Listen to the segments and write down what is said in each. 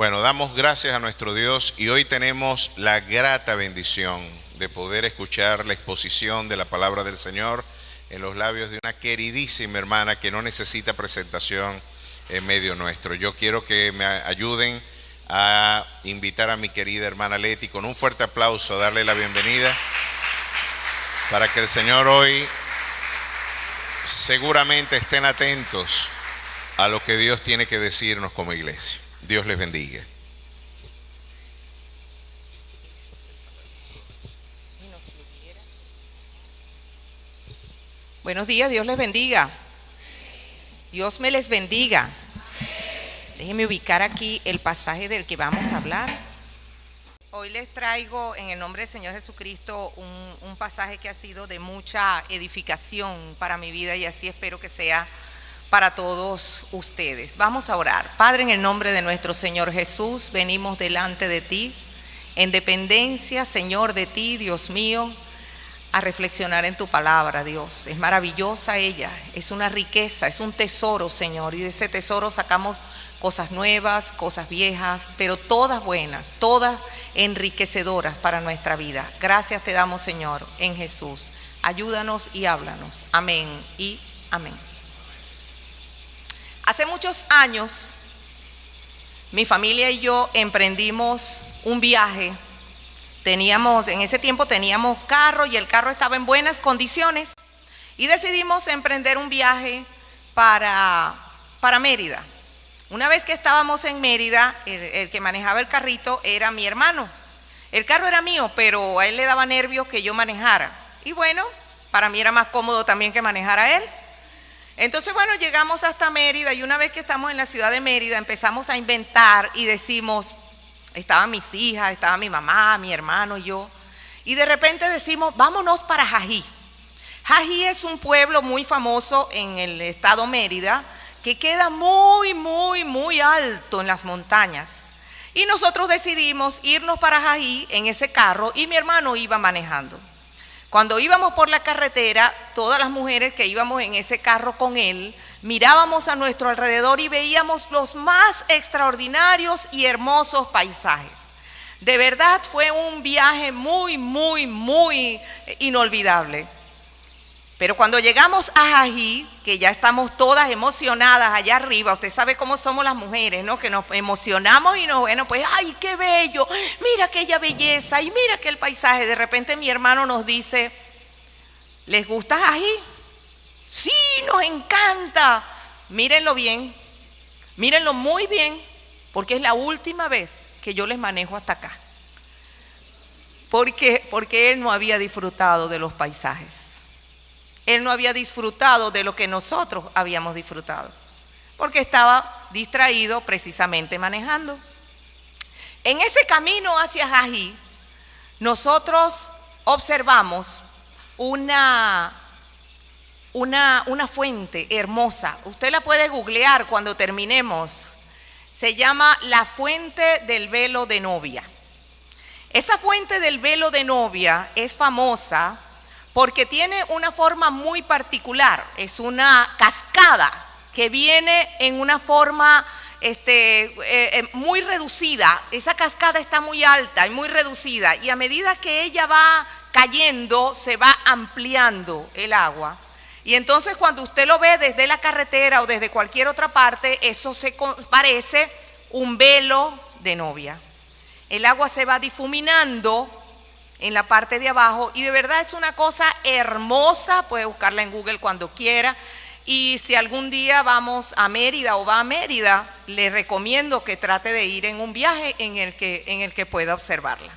Bueno, damos gracias a nuestro Dios y hoy tenemos la grata bendición de poder escuchar la exposición de la palabra del Señor en los labios de una queridísima hermana que no necesita presentación en medio nuestro. Yo quiero que me ayuden a invitar a mi querida hermana Leti con un fuerte aplauso, a darle la bienvenida para que el Señor hoy seguramente estén atentos a lo que Dios tiene que decirnos como iglesia. Dios les bendiga. Buenos días, Dios les bendiga. Dios me les bendiga. Déjenme ubicar aquí el pasaje del que vamos a hablar. Hoy les traigo en el nombre del Señor Jesucristo un pasaje que ha sido de mucha edificación para mi vida y así espero que sea para todos ustedes. Vamos a orar. Padre, en el nombre de nuestro Señor Jesús, venimos delante de ti, en dependencia, Señor, de ti, Dios mío, a reflexionar en tu palabra, Dios. Es maravillosa ella, es una riqueza, es un tesoro, Señor, y de ese tesoro sacamos cosas nuevas, cosas viejas, pero todas buenas, todas enriquecedoras para nuestra vida. Gracias te damos, Señor, en Jesús. Ayúdanos y háblanos. Amén y amén. Hace muchos años, mi familia y yo emprendimos un viaje. En ese tiempo teníamos carro y el carro estaba en buenas condiciones y decidimos emprender un viaje para Mérida. Una vez que estábamos en Mérida, el que manejaba el carrito era mi hermano. El carro era mío, pero a él le daba nervios que yo manejara. Y bueno, para mí era más cómodo también que manejara él. Entonces, bueno, llegamos hasta Mérida y una vez que estamos en la ciudad de Mérida empezamos a inventar y decimos, estaban mis hijas, estaba mi mamá, mi hermano y yo, y de repente decimos, vámonos para Jají. Jají es un pueblo muy famoso en el estado Mérida que queda muy, muy, muy alto en las montañas. Y nosotros decidimos irnos para Jají en ese carro y mi hermano iba manejando. Cuando íbamos por la carretera, todas las mujeres que íbamos en ese carro con él, mirábamos a nuestro alrededor y veíamos los más extraordinarios y hermosos paisajes. De verdad fue un viaje muy, muy, muy inolvidable. Pero cuando llegamos a Jají, que ya estamos todas emocionadas allá arriba, usted sabe cómo somos las mujeres, ¿no? Que nos emocionamos y bueno, pues, ¡ay, qué bello! Mira aquella belleza y mira aquel paisaje. De repente mi hermano nos dice, ¿les gusta Jají? Sí, nos encanta. Mírenlo bien, mírenlo muy bien, porque es la última vez que yo les manejo hasta acá. Porque él no había disfrutado de los paisajes. Él no había disfrutado de lo que nosotros habíamos disfrutado, porque estaba distraído precisamente manejando. En ese camino hacia Jají, nosotros observamos una fuente hermosa. Usted la puede googlear cuando terminemos. Se llama la Fuente del Velo de Novia. Esa Fuente del Velo de Novia es famosa porque tiene una forma muy particular. Es una cascada que viene en una forma muy reducida. Esa cascada está muy alta y muy reducida, y a medida que ella va cayendo se va ampliando el agua. Y entonces cuando usted lo ve desde la carretera o desde cualquier otra parte, eso se parece un velo de novia. El agua se va difuminando en la parte de abajo y de verdad es una cosa hermosa. Puede buscarla en Google cuando quiera. Y si algún día vamos a Mérida o va a Mérida, le recomiendo que trate de ir en un viaje en el que pueda observarla.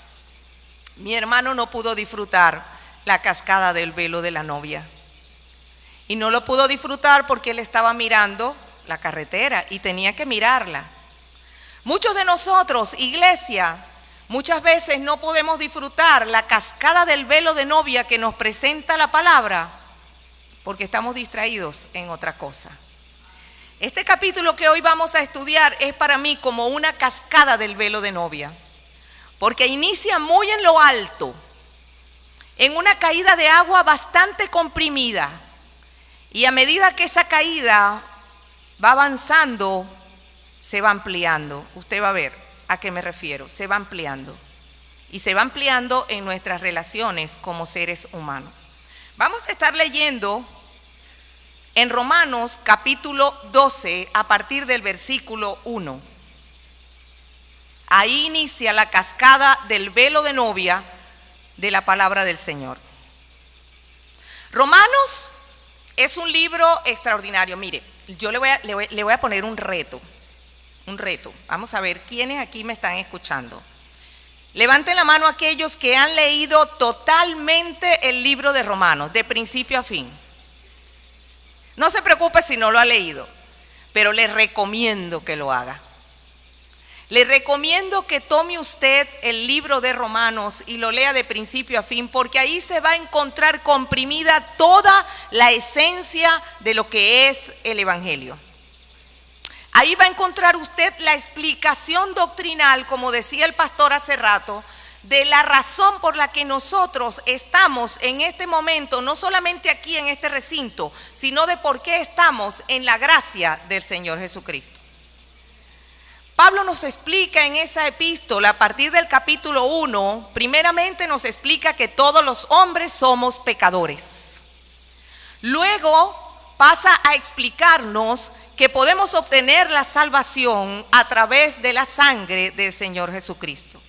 Mi hermano no pudo disfrutar la cascada del velo de la novia. Y no lo pudo disfrutar porque él estaba mirando la carretera y tenía que mirarla. Muchos de nosotros, iglesia, muchas veces no podemos disfrutar la cascada del velo de novia que nos presenta la palabra porque estamos distraídos en otra cosa. Este capítulo que hoy vamos a estudiar es para mí como una cascada del velo de novia, porque inicia muy en lo alto, en una caída de agua bastante comprimida, y a medida que esa caída va avanzando, se va ampliando. Usted va a ver, ¿A qué me refiero? Se va ampliando. Y se va ampliando en nuestras relaciones como seres humanos. Vamos a estar leyendo en Romanos capítulo 12 a partir del versículo 1. Ahí inicia la cascada del velo de novia de la palabra del Señor. Romanos es un libro extraordinario. Mire, yo le voy a poner un reto. Vamos a ver quiénes aquí me están escuchando. Levanten la mano aquellos que han leído totalmente el libro de Romanos, de principio a fin. No se preocupe si no lo ha leído, pero le recomiendo que lo haga. Le recomiendo que tome usted el libro de Romanos y lo lea de principio a fin, porque ahí se va a encontrar comprimida toda la esencia de lo que es el Evangelio. Ahí va a encontrar usted la explicación doctrinal, como decía el pastor hace rato, de la razón por la que nosotros estamos en este momento, no solamente aquí en este recinto, sino de por qué estamos en la gracia del Señor Jesucristo. Pablo nos explica en esa epístola, a partir del capítulo 1, primeramente nos explica que todos los hombres somos pecadores. Luego pasa a explicarnos que podemos obtener la salvación a través de la sangre del Señor Jesucristo.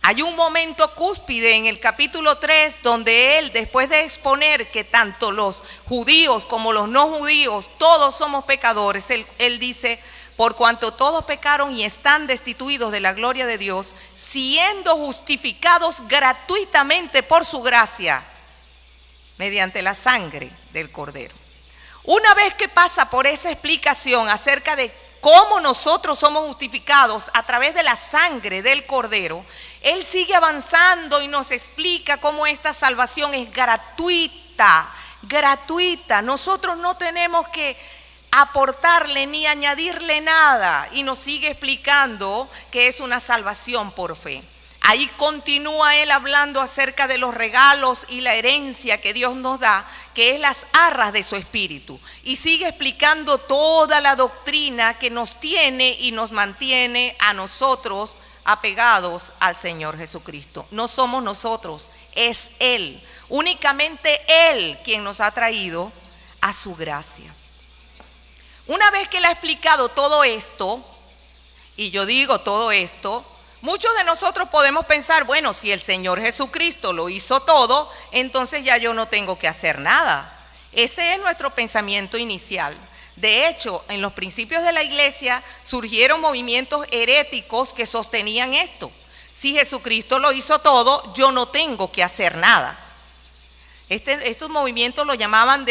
Hay un momento cúspide en el capítulo 3 donde él, después de exponer que tanto los judíos como los no judíos, todos somos pecadores, él dice: por cuanto todos pecaron y están destituidos de la gloria de Dios, siendo justificados gratuitamente por su gracia, mediante la sangre del Cordero. Una vez que pasa por esa explicación acerca de cómo nosotros somos justificados a través de la sangre del Cordero, él sigue avanzando y nos explica cómo esta salvación es gratuita. Nosotros no tenemos que aportarle ni añadirle nada, y nos sigue explicando que es una salvación por fe. Ahí continúa él hablando acerca de los regalos y la herencia que Dios nos da, que es las arras de su espíritu. Y sigue explicando toda la doctrina que nos tiene y nos mantiene a nosotros apegados al Señor Jesucristo. No somos nosotros, es Él. Únicamente Él quien nos ha traído a su gracia. Una vez que Él ha explicado todo esto, y yo digo todo esto, muchos de nosotros podemos pensar, bueno, si el Señor Jesucristo lo hizo todo, entonces ya yo no tengo que hacer nada. Ese es nuestro pensamiento inicial. De hecho, en los principios de la iglesia surgieron movimientos heréticos que sostenían esto. Si Jesucristo lo hizo todo, yo no tengo que hacer nada. Estos movimientos lo llamaban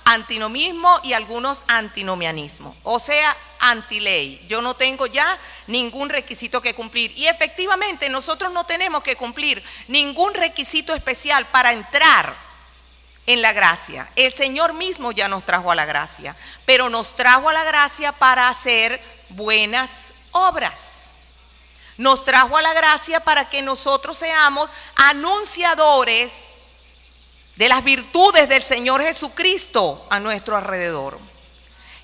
antinomismo y algunos antinomianismo, o sea, antiley. Yo no tengo ya ningún requisito que cumplir. Y efectivamente nosotros no tenemos que cumplir ningún requisito especial para entrar en la gracia. El Señor mismo ya nos trajo a la gracia, pero nos trajo a la gracia para hacer buenas obras. Nos trajo a la gracia para que nosotros seamos anunciadores de las virtudes del Señor Jesucristo a nuestro alrededor.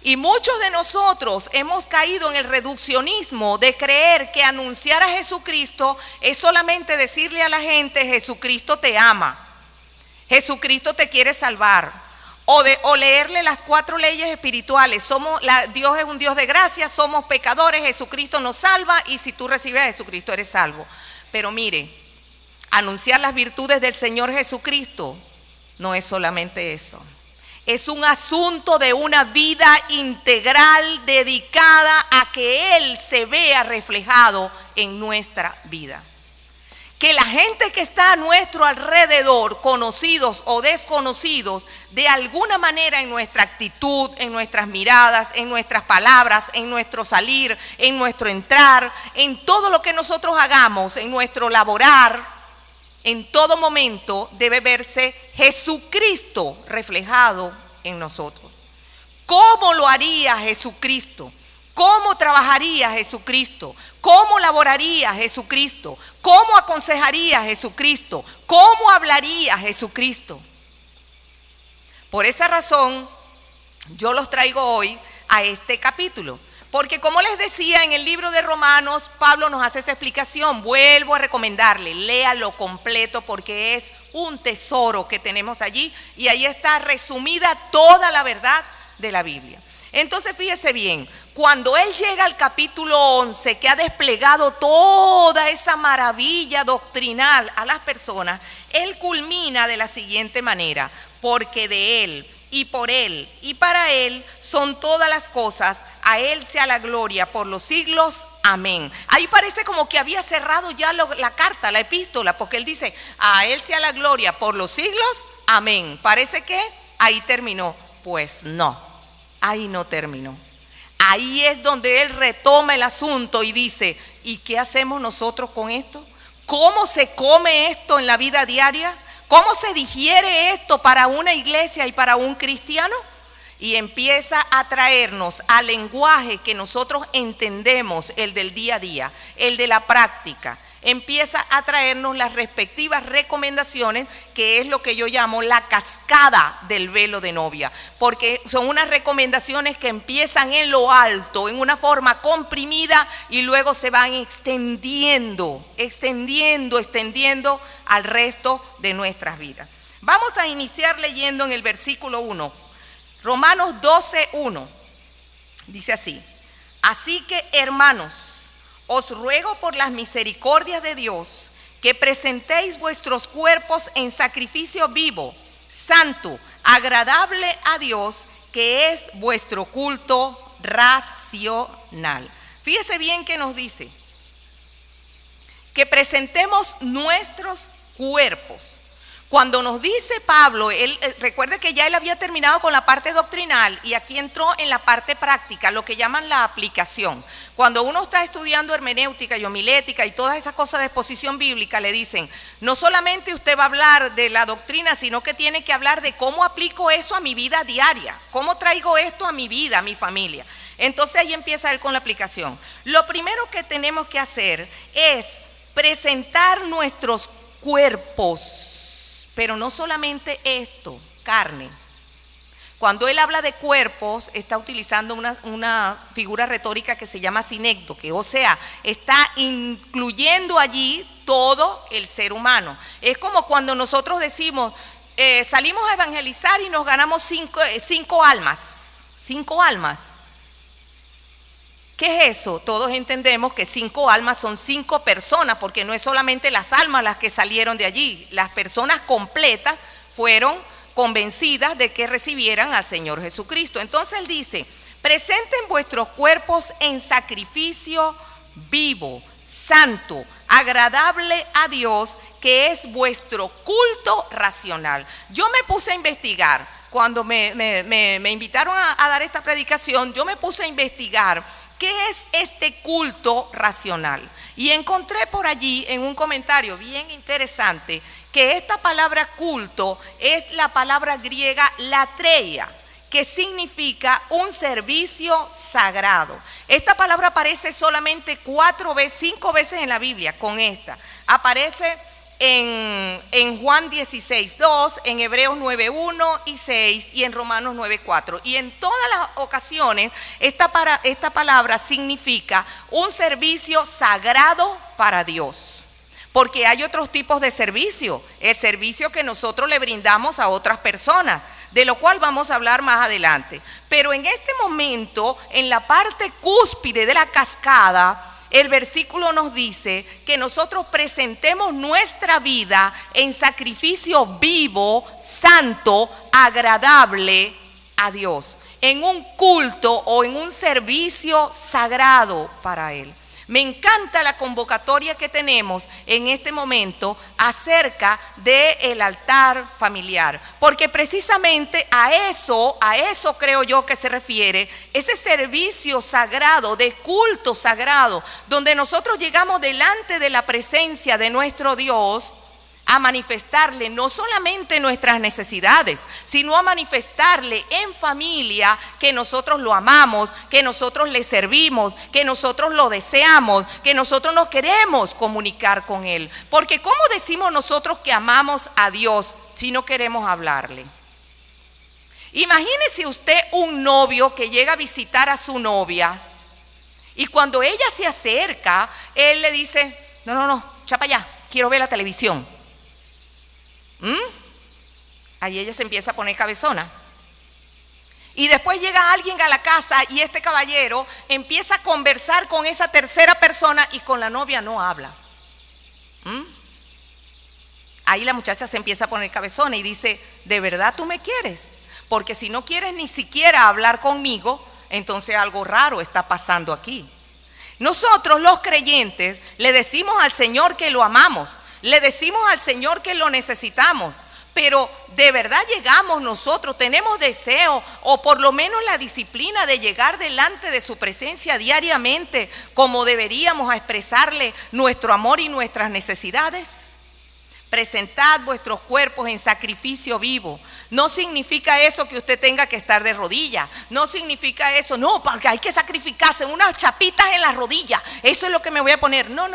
Y muchos de nosotros hemos caído en el reduccionismo de creer que anunciar a Jesucristo es solamente decirle a la gente: Jesucristo te ama, Jesucristo te quiere salvar, o leerle las 4 leyes espirituales. Dios es un Dios de gracia, somos pecadores, Jesucristo nos salva, y si tú recibes a Jesucristo eres salvo. Pero mire, anunciar las virtudes del Señor Jesucristo no es solamente eso. Es un asunto de una vida integral dedicada a que Él se vea reflejado en nuestra vida. Que la gente que está a nuestro alrededor, conocidos o desconocidos, de alguna manera en nuestra actitud, en nuestras miradas, en nuestras palabras, en nuestro salir, en nuestro entrar, en todo lo que nosotros hagamos, en nuestro laborar, en todo momento debe verse Jesucristo reflejado en nosotros. ¿Cómo lo haría Jesucristo? ¿Cómo trabajaría Jesucristo? ¿Cómo laboraría Jesucristo? ¿Cómo aconsejaría Jesucristo? ¿Cómo hablaría Jesucristo? Por esa razón, yo los traigo hoy a este capítulo, Porque como les decía, en el libro de Romanos, Pablo nos hace esa explicación. Vuelvo a recomendarle, léalo completo porque es un tesoro que tenemos allí y ahí está resumida toda la verdad de la Biblia. Entonces fíjese bien, cuando él llega al capítulo 11, que ha desplegado toda esa maravilla doctrinal a las personas, él culmina de la siguiente manera: porque de él y por él y para él son todas las cosas, a él sea la gloria por los siglos, amén. Ahí parece como que había cerrado ya la carta, la epístola, porque él dice, a él sea la gloria por los siglos, amén. Parece que ahí terminó. Pues no, ahí no terminó. Ahí es donde él retoma el asunto y dice, ¿y qué hacemos nosotros con esto? ¿Cómo se come esto en la vida diaria? ¿Cómo se digiere esto para una iglesia y para un cristiano? Y empieza a traernos al lenguaje que nosotros entendemos, el del día a día, el de la práctica. Empieza a traernos las respectivas recomendaciones, que es lo que yo llamo la cascada del velo de novia, porque son unas recomendaciones que empiezan en lo alto, en una forma comprimida, y luego se van extendiendo al resto de nuestras vidas. Vamos a iniciar leyendo en el versículo 1, Romanos 12:1, dice así: así que, hermanos, os ruego por las misericordias de Dios que presentéis vuestros cuerpos en sacrificio vivo, santo, agradable a Dios, que es vuestro culto racional. Fíjese bien que nos dice que presentemos nuestros cuerpos. Cuando nos dice Pablo, recuerde que ya él había terminado con la parte doctrinal y aquí entró en la parte práctica, lo que llaman la aplicación. Cuando uno está estudiando hermenéutica y homilética y todas esas cosas de exposición bíblica, le dicen, no solamente usted va a hablar de la doctrina, sino que tiene que hablar de cómo aplico eso a mi vida diaria, cómo traigo esto a mi vida, a mi familia. Entonces ahí empieza él con la aplicación. Lo primero que tenemos que hacer es presentar nuestros cuerpos. Pero no solamente esto, carne. Cuando él habla de cuerpos, está utilizando una figura retórica que se llama sinécdoque, o sea, está incluyendo allí todo el ser humano. Es como cuando nosotros decimos, salimos a evangelizar y nos ganamos cinco almas. 5 almas. ¿Qué es eso? Todos entendemos que 5 almas son 5 personas, porque no es solamente las almas las que salieron de allí. Las personas completas fueron convencidas de que recibieran al Señor Jesucristo. Entonces él dice, presenten vuestros cuerpos en sacrificio vivo, santo, agradable a Dios, que es vuestro culto racional. Yo me puse a investigar, cuando me invitaron a dar esta predicación, yo me puse a investigar ¿qué es este culto racional? Y encontré por allí en un comentario bien interesante que esta palabra culto es la palabra griega latreia, que significa un servicio sagrado. Esta palabra aparece solamente 5 veces en la Biblia con esta. Aparece en Juan 16:2, en Hebreos 9:1 y 6 y en Romanos 9:4. Y en todas las ocasiones esta palabra significa un servicio sagrado para Dios. Porque hay otros tipos de servicio, el servicio que nosotros le brindamos a otras personas, de lo cual vamos a hablar más adelante. Pero en este momento, en la parte cúspide de la cascada, el versículo nos dice que nosotros presentemos nuestra vida en sacrificio vivo, santo, agradable a Dios, en un culto o en un servicio sagrado para Él. Me encanta la convocatoria que tenemos en este momento acerca del altar familiar, porque precisamente a eso creo yo que se refiere ese servicio sagrado, de culto sagrado, donde nosotros llegamos delante de la presencia de nuestro Dios a manifestarle no solamente nuestras necesidades, sino a manifestarle en familia que nosotros lo amamos, que nosotros le servimos, que nosotros lo deseamos, que nosotros nos queremos comunicar con Él. Porque ¿cómo decimos nosotros que amamos a Dios si no queremos hablarle? Imagínese usted un novio que llega a visitar a su novia Y cuando ella se acerca, él le dice, no, chapa allá, quiero ver la televisión. Ahí ella se empieza a poner cabezona. Y después llega alguien a la casa y este caballero empieza a conversar con esa tercera persona y con la novia no habla. Ahí la muchacha se empieza a poner cabezona y dice, ¿de verdad tú me quieres? Porque si no quieres ni siquiera hablar conmigo, entonces algo raro está pasando aquí. Nosotros los creyentes le decimos al Señor que lo amamos, le decimos al Señor que lo necesitamos, pero de verdad llegamos nosotros, tenemos deseo o por lo menos la disciplina de llegar delante de su presencia diariamente como deberíamos a expresarle nuestro amor y nuestras necesidades. Presentad vuestros cuerpos en sacrificio vivo. No significa eso que usted tenga que estar de rodillas. No significa eso, no, porque hay que sacrificarse unas chapitas en las rodillas. Eso es lo que me voy a poner. No.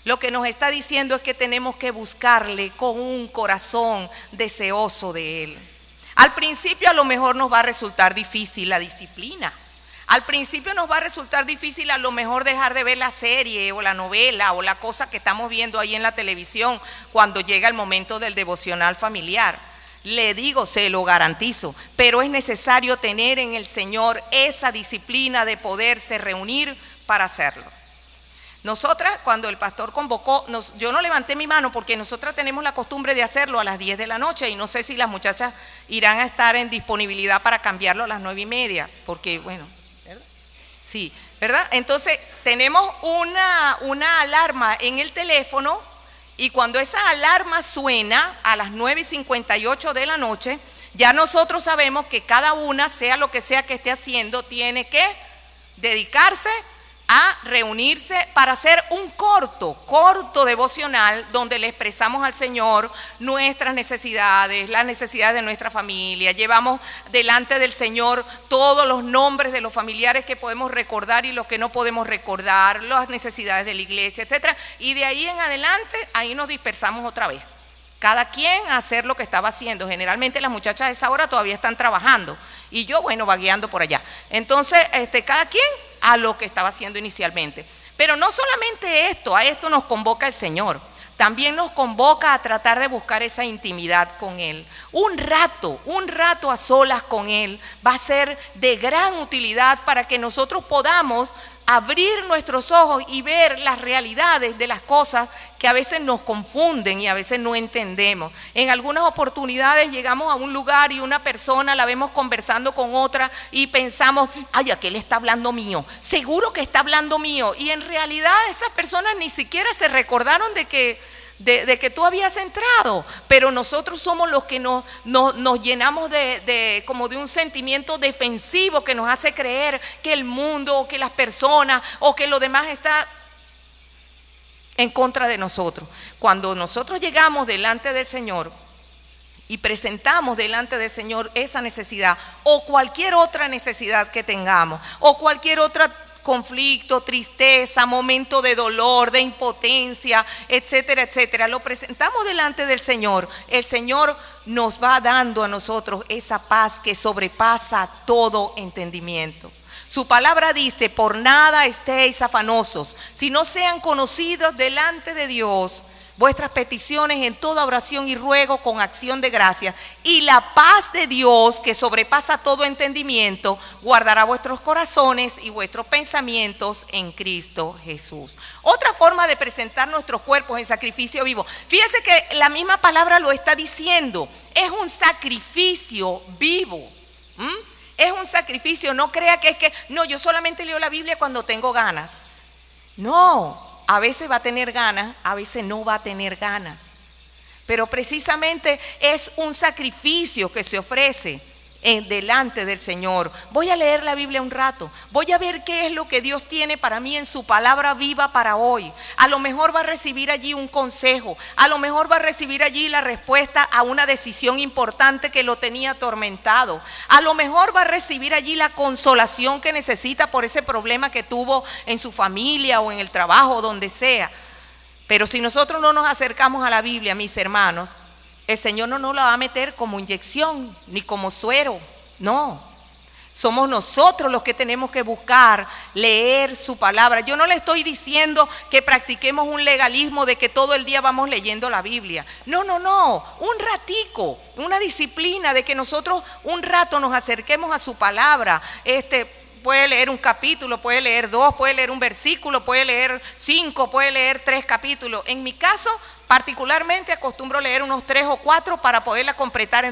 Lo que nos está diciendo es que tenemos que buscarle con un corazón deseoso de Él. Al principio a lo mejor nos va a resultar difícil la disciplina. Al principio nos va a resultar difícil a lo mejor dejar de ver la serie o la novela o la cosa que estamos viendo ahí en la televisión cuando llega el momento del devocional familiar. Le digo, se lo garantizo, pero es necesario tener en el Señor esa disciplina de poderse reunir para hacerlo. Nosotras, cuando el pastor convocó, yo no levanté mi mano porque nosotras tenemos la costumbre de hacerlo a las 10 de la noche y no sé si las muchachas irán a estar en disponibilidad para cambiarlo a las 9:30, porque bueno, sí, ¿verdad? Entonces tenemos una alarma en el teléfono y cuando esa alarma suena a las 9:58 de la noche, ya nosotros sabemos que cada una, sea lo que sea que esté haciendo, tiene que dedicarse a reunirse para hacer un corto devocional donde le expresamos al Señor nuestras necesidades, las necesidades de nuestra familia. Llevamos delante del Señor todos los nombres de los familiares que podemos recordar y los que no podemos recordar, las necesidades de la iglesia, etcétera. Y de ahí en adelante, ahí nos dispersamos otra vez. Cada quien a hacer lo que estaba haciendo. Generalmente las muchachas a esa hora todavía están trabajando y yo, bueno, vagueando por allá. Entonces, cada quien a lo que estaba haciendo inicialmente. Pero no solamente esto, a esto nos convoca el Señor. También nos convoca a tratar de buscar esa intimidad con Él. Un rato a solas con Él va a ser de gran utilidad para que nosotros podamos abrir nuestros ojos y ver las realidades de las cosas que a veces nos confunden y a veces no entendemos. En algunas oportunidades llegamos a un lugar y una persona la vemos conversando con otra y pensamos, ay, aquel está hablando mío, seguro que está hablando mío. Y en realidad esas personas ni siquiera se recordaron de que tú habías entrado, pero nosotros somos los que nos llenamos como de un sentimiento defensivo que nos hace creer que el mundo o que las personas o que lo demás está en contra de nosotros. Cuando nosotros llegamos delante del Señor y presentamos delante del Señor esa necesidad o cualquier otra necesidad que tengamos o cualquier otra conflicto, tristeza, momento de dolor, de impotencia, etcétera, etcétera, lo presentamos delante del Señor. El Señor nos va dando a nosotros esa paz que sobrepasa todo entendimiento. Su palabra dice, por nada estéis afanosos, sino sean conocidos delante de Dios vuestras peticiones en toda oración y ruego con acción de gracias, y la paz de Dios que sobrepasa todo entendimiento guardará vuestros corazones y vuestros pensamientos en Cristo Jesús. Otra forma de presentar nuestros cuerpos en sacrificio vivo, fíjense que la misma palabra lo está diciendo, es un sacrificio vivo. Es un sacrificio, no crea que es que, no, yo solamente leo la Biblia cuando tengo ganas. No. A veces va a tener ganas, a veces no va a tener ganas. Pero precisamente es un sacrificio que se ofrece delante del Señor. Voy a leer la Biblia un rato. Voy a ver qué es lo que Dios tiene para mí en su palabra viva para hoy. A lo mejor va a recibir allí un consejo. A lo mejor va a recibir allí la respuesta a una decisión importante que lo tenía atormentado. A lo mejor va a recibir allí la consolación que necesita por ese problema que tuvo en su familia o en el trabajo, donde sea. Pero si nosotros no nos acercamos a la Biblia, mis hermanos, el Señor no nos la va a meter como inyección ni como suero, no. Somos nosotros los que tenemos que buscar leer su palabra. Yo no le estoy diciendo que practiquemos un legalismo de que todo el día vamos leyendo la Biblia. No, no, no. Un ratico, una disciplina de que nosotros un rato nos acerquemos a su palabra. Puede leer un capítulo, puede leer 2, puede leer un versículo, puede leer 5, puede leer 3 capítulos. En mi caso, particularmente acostumbro leer unos 3 o 4 para poderla completar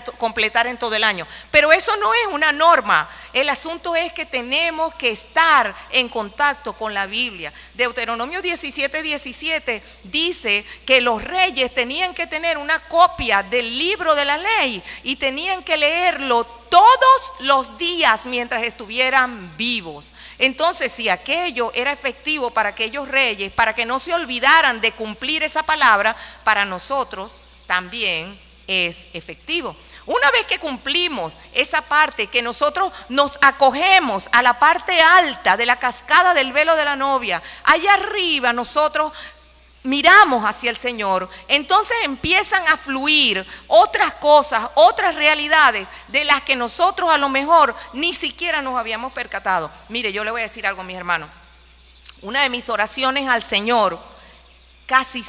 en todo el año. Pero eso no es una norma. El asunto es que tenemos que estar en contacto con la Biblia. Deuteronomio 17:17 dice que los reyes tenían que tener una copia del libro de la ley y tenían que leerlo todos los días mientras estuvieran vivos. Entonces, si aquello era efectivo para aquellos reyes, para que no se olvidaran de cumplir esa palabra, para nosotros también es efectivo. Una vez que cumplimos esa parte, que nosotros nos acogemos a la parte alta de la cascada del velo de la novia, allá arriba nosotros miramos hacia el Señor, entonces empiezan a fluir otras cosas, otras realidades de las que nosotros a lo mejor ni siquiera nos habíamos percatado. Mire, yo le voy a decir algo, mis hermanos. Una de mis oraciones al Señor casi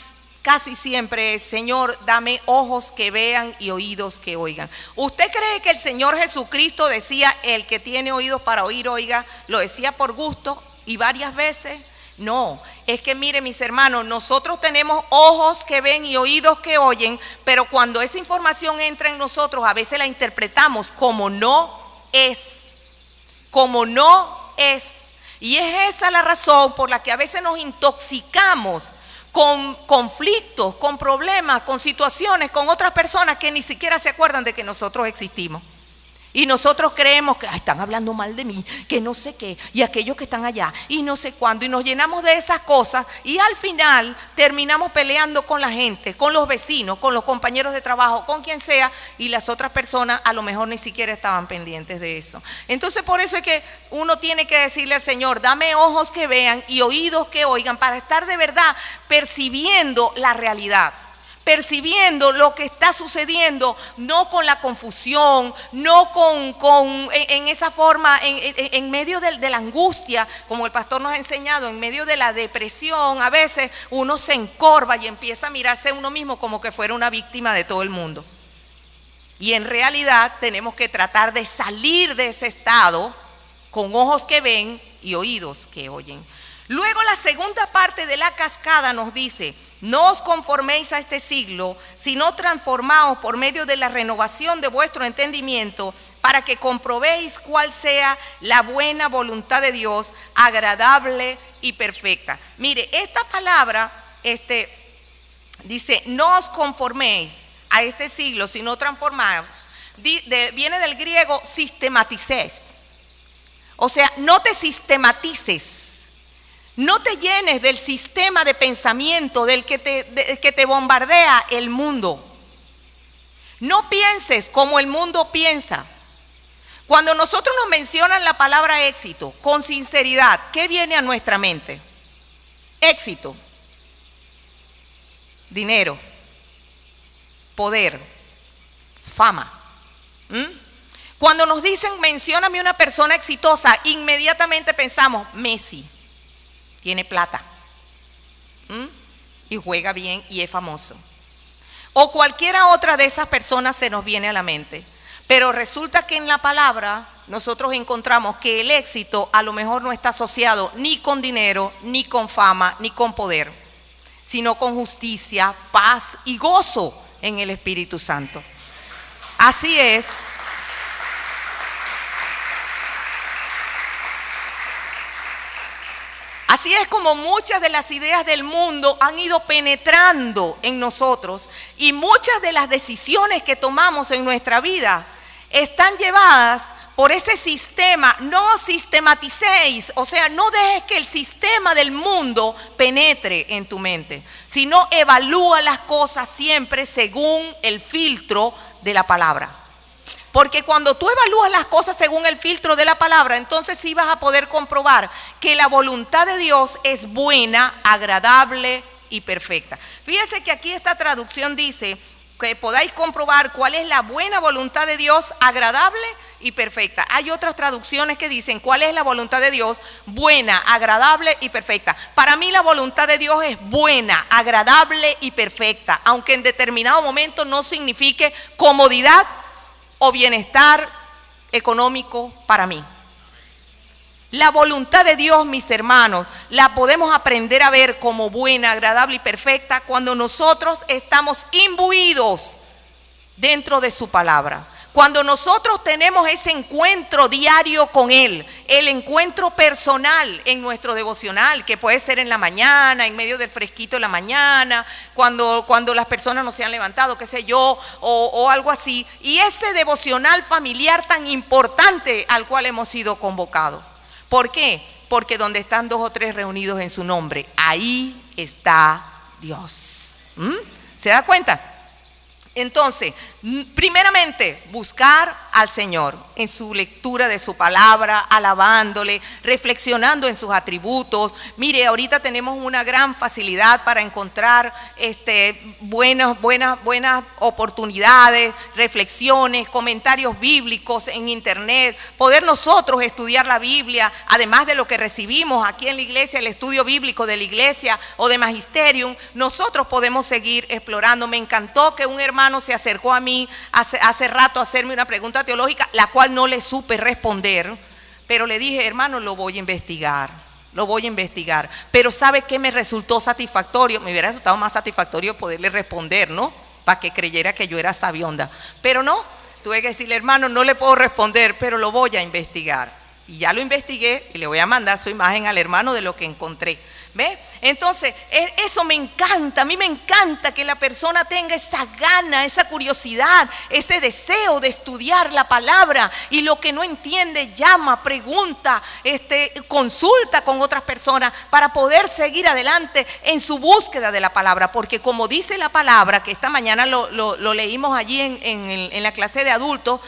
siempre es: Señor, dame ojos que vean y oídos que oigan. ¿Usted cree que el Señor Jesucristo decía, el que tiene oídos para oír, oiga? ¿Lo decía por gusto y varias veces? No, es que mire, mis hermanos, nosotros tenemos ojos que ven y oídos que oyen, pero cuando esa información entra en nosotros, a veces la interpretamos como no es, como no es. Y es esa la razón por la que a veces nos intoxicamos con conflictos, con problemas, con situaciones, con otras personas que ni siquiera se acuerdan de que nosotros existimos. Y nosotros creemos que están hablando mal de mí, que no sé qué, y aquellos que están allá, y no sé cuándo, y nos llenamos de esas cosas, y al final terminamos peleando con la gente, con los vecinos, con los compañeros de trabajo, con quien sea, y las otras personas a lo mejor ni siquiera estaban pendientes de eso. Entonces, por eso es que uno tiene que decirle al Señor: dame ojos que vean y oídos que oigan, para estar de verdad percibiendo la realidad, percibiendo lo que está sucediendo, no con la confusión, no en esa forma, en medio de la angustia, como el pastor nos ha enseñado, en medio de la depresión. A veces uno se encorva y empieza a mirarse a uno mismo como que fuera una víctima de todo el mundo. Y en realidad tenemos que tratar de salir de ese estado con ojos que ven y oídos que oyen. Luego la segunda parte de la cascada nos dice: no os conforméis a este siglo, sino transformaos por medio de la renovación de vuestro entendimiento, para que comprobéis cuál sea la buena voluntad de Dios, agradable y perfecta. Mire, esta palabra dice: no os conforméis a este siglo, sino transformaos. Viene del griego sistematicés. O sea, no te sistematices. No te llenes del sistema de pensamiento del que te bombardea el mundo. No pienses como el mundo piensa. Cuando nosotros nos mencionan la palabra éxito, con sinceridad, ¿qué viene a nuestra mente? Éxito, dinero, poder, fama. Cuando nos dicen mencióname una persona exitosa, inmediatamente pensamos Messi. Tiene plata y juega bien y es famoso. O cualquiera otra de esas personas se nos viene a la mente. Pero resulta que en la palabra nosotros encontramos que el éxito a lo mejor no está asociado ni con dinero, ni con fama, ni con poder, sino con justicia, paz y gozo en el Espíritu Santo. Así es. Así es como muchas de las ideas del mundo han ido penetrando en nosotros, y muchas de las decisiones que tomamos en nuestra vida están llevadas por ese sistema. No sistematicéis, o sea, no dejes que el sistema del mundo penetre en tu mente, sino evalúa las cosas siempre según el filtro de la palabra. Porque cuando tú evalúas las cosas según el filtro de la palabra, entonces sí vas a poder comprobar que la voluntad de Dios es buena, agradable y perfecta. Fíjese que aquí esta traducción dice que podáis comprobar cuál es la buena voluntad de Dios, agradable y perfecta. Hay otras traducciones que dicen cuál es la voluntad de Dios: buena, agradable y perfecta. Para mí la voluntad de Dios es buena, agradable y perfecta, aunque en determinado momento no signifique comodidad o bienestar económico para mí. La voluntad de Dios, mis hermanos, la podemos aprender a ver como buena, agradable y perfecta cuando nosotros estamos imbuidos dentro de su palabra. Cuando nosotros tenemos ese encuentro diario con Él, el encuentro personal en nuestro devocional, que puede ser en la mañana, en medio del fresquito de la mañana, cuando las personas no se han levantado, qué sé yo, o algo así. Y ese devocional familiar tan importante al cual hemos sido convocados. ¿Por qué? Porque donde están 2 o 3 reunidos en su nombre, ahí está Dios. ¿Se da cuenta? Entonces, primeramente, buscar al Señor en su lectura de su palabra, alabándole, reflexionando en sus atributos. Mire, ahorita tenemos una gran facilidad para encontrar buenas oportunidades, reflexiones, comentarios bíblicos en internet, poder nosotros estudiar la Biblia, además de lo que recibimos aquí en la iglesia, el estudio bíblico de la iglesia o de Magisterium. Nosotros podemos seguir explorando. Me encantó que un hermano se acercó a mí hace rato a hacerme una pregunta teológica, la cual no le supe responder, pero le dije: hermano, lo voy a investigar. Pero ¿sabe qué me resultó satisfactorio? Me hubiera resultado más satisfactorio poderle responder, ¿no? Para que creyera que yo era sabionda. Pero no, tuve que decirle: hermano, no le puedo responder, pero lo voy a investigar. Y ya lo investigué y le voy a mandar su imagen al hermano de lo que encontré. ¿Ve? Entonces, eso me encanta. A mí me encanta que la persona tenga esa gana, esa curiosidad, ese deseo de estudiar la palabra, y lo que no entiende llama, pregunta, consulta con otras personas para poder seguir adelante en su búsqueda de la palabra. Porque como dice la palabra, que esta mañana lo leímos allí en la clase de adultos,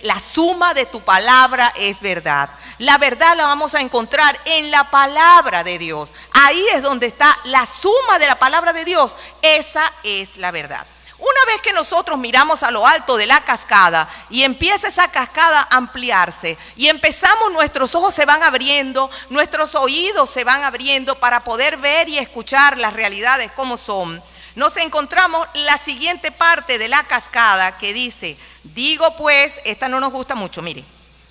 la suma de tu palabra es verdad. La verdad la vamos a encontrar en la palabra de Dios. Ahí es donde está la suma de la palabra de Dios. Esa es la verdad. Una vez que nosotros miramos a lo alto de la cascada y empieza esa cascada a ampliarse y empezamos, nuestros ojos se van abriendo, nuestros oídos se van abriendo para poder ver y escuchar las realidades como son, nos encontramos la siguiente parte de la cascada que dice: digo pues, esta no nos gusta mucho, mire.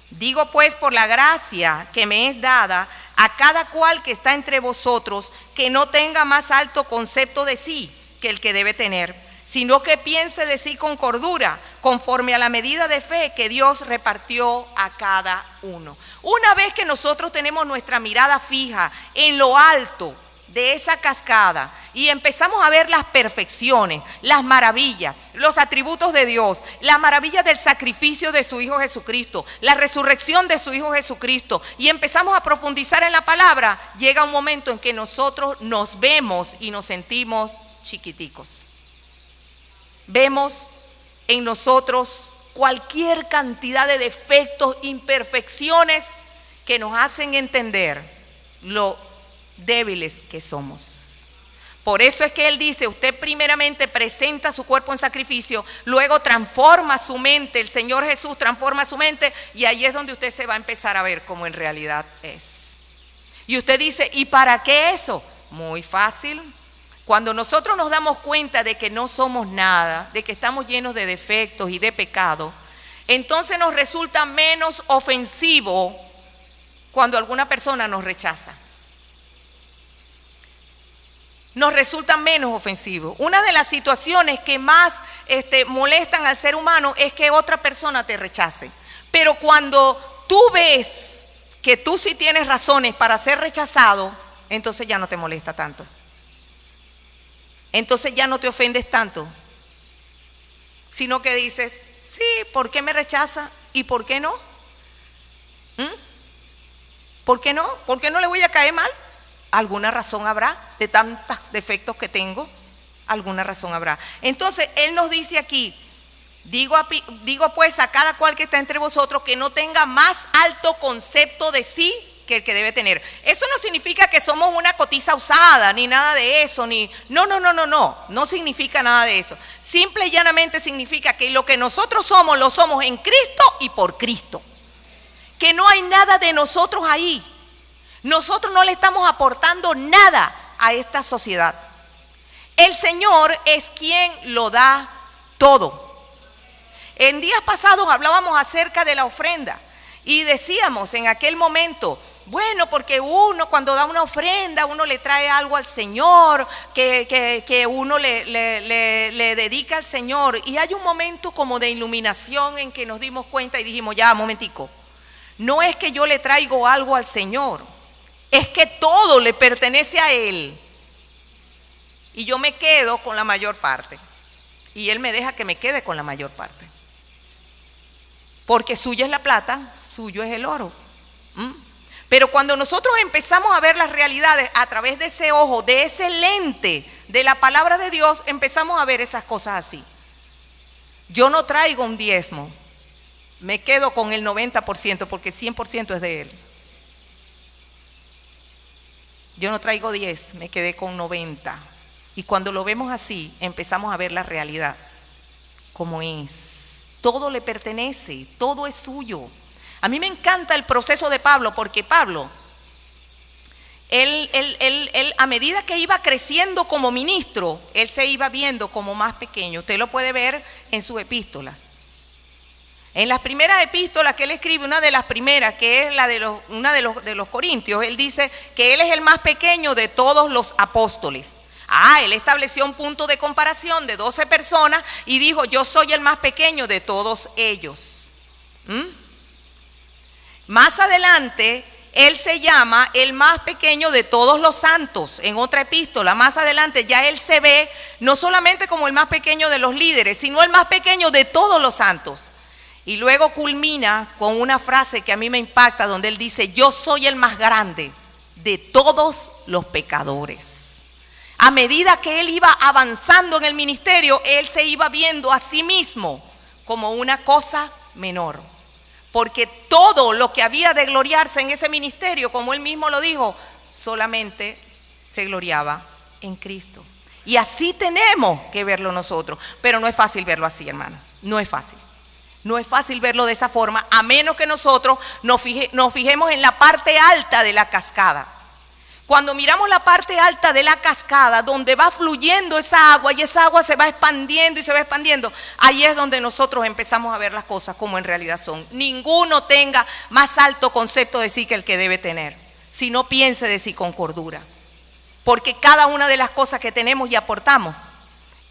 Digo pues, por la gracia que me es dada, a cada cual que está entre vosotros, que no tenga más alto concepto de sí que el que debe tener, sino que piense de sí con cordura, conforme a la medida de fe que Dios repartió a cada uno. Una vez que nosotros tenemos nuestra mirada fija en lo alto de esa cascada y empezamos a ver las perfecciones, las maravillas, los atributos de Dios, la maravilla del sacrificio de su Hijo Jesucristo, la resurrección de su Hijo Jesucristo, y empezamos a profundizar en la palabra, llega un momento en que nosotros nos vemos y nos sentimos chiquiticos. Vemos en nosotros cualquier cantidad de defectos, imperfecciones que nos hacen entender lo débiles que somos. Por eso es que Él dice: usted primeramente presenta su cuerpo en sacrificio, luego transforma su mente, el Señor Jesús transforma su mente, y ahí es donde usted se va a empezar a ver cómo en realidad es. Y usted dice: ¿y para qué eso? Muy fácil. Cuando nosotros nos damos cuenta de que no somos nada, de que estamos llenos de defectos y de pecado, entonces nos resulta menos ofensivo cuando alguna persona nos rechaza. Nos resulta menos ofensivo. Una de las situaciones que más molestan al ser humano es que otra persona te rechace. Pero cuando tú ves que tú sí tienes razones para ser rechazado, entonces ya no te molesta tanto. Entonces ya no te ofendes tanto. Sino que dices: sí, ¿por qué me rechaza? ¿Y por qué no? ¿Por qué no? ¿Por qué no le voy a caer mal? Alguna razón habrá, de tantos defectos que tengo, alguna razón habrá. Entonces Él nos dice aquí: digo pues a cada cual que está entre vosotros, que no tenga más alto concepto de sí que el que debe tener. Eso no significa que somos una cotiza usada, ni nada de eso, no significa nada de eso. Simple y llanamente significa que lo que nosotros somos, lo somos en Cristo y por Cristo. Que no hay nada de nosotros ahí. Nosotros no le estamos aportando nada a esta sociedad. El Señor es quien lo da todo. En días pasados hablábamos acerca de la ofrenda y decíamos en aquel momento, bueno, porque uno cuando da una ofrenda, uno le trae algo al Señor, que uno le dedica al Señor. Y hay un momento como de iluminación en que nos dimos cuenta y dijimos, ya, momentico, no es que yo le traigo algo al Señor, es que todo le pertenece a Él. Y yo me quedo con la mayor parte. Y Él me deja que me quede con la mayor parte. Porque suya es la plata, suyo es el oro. Pero cuando nosotros empezamos a ver las realidades a través de ese ojo, de ese lente de la palabra de Dios, empezamos a ver esas cosas así. Yo no traigo un diezmo, me quedo con el 90% porque el 100% es de Él. Yo no traigo 10, me quedé con 90. Y cuando lo vemos así, empezamos a ver la realidad como es. Todo le pertenece, todo es suyo. A mí me encanta el proceso de Pablo, porque Pablo, él a medida que iba creciendo como ministro, él se iba viendo como más pequeño. Usted lo puede ver en sus epístolas. En las primeras epístolas que él escribe, una de las primeras, que es una de los Corintios, él dice que él es el más pequeño de todos los apóstoles. Él estableció un punto de comparación de 12 personas y dijo, yo soy el más pequeño de todos ellos. Más adelante, él se llama el más pequeño de todos los santos. En otra epístola, más adelante, ya él se ve no solamente como el más pequeño de los líderes, sino el más pequeño de todos los santos. Y luego culmina con una frase que a mí me impacta, donde él dice, yo soy el más grande de todos los pecadores. A medida que él iba avanzando en el ministerio, él se iba viendo a sí mismo como una cosa menor. Porque todo lo que había de gloriarse en ese ministerio, como él mismo lo dijo, solamente se gloriaba en Cristo. Y así tenemos que verlo nosotros. Pero no es fácil verlo así, hermano. No es fácil. No es fácil verlo de esa forma, a menos que nosotros nos fijemos en la parte alta de la cascada. Cuando miramos la parte alta de la cascada, donde va fluyendo esa agua y esa agua se va expandiendo y se va expandiendo, ahí es donde nosotros empezamos a ver las cosas como en realidad son. Ninguno tenga más alto concepto de sí que el que debe tener, si no piense de sí con cordura. Porque cada una de las cosas que tenemos y aportamos,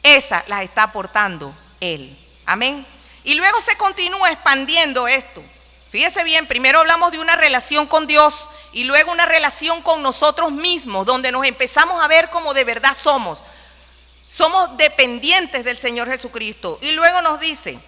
esas las está aportando Él. Amén. Y luego se continúa expandiendo esto. Fíjese bien, primero hablamos de una relación con Dios y luego una relación con nosotros mismos, donde nos empezamos a ver como de verdad somos. Somos dependientes del Señor Jesucristo. Y luego nos dice,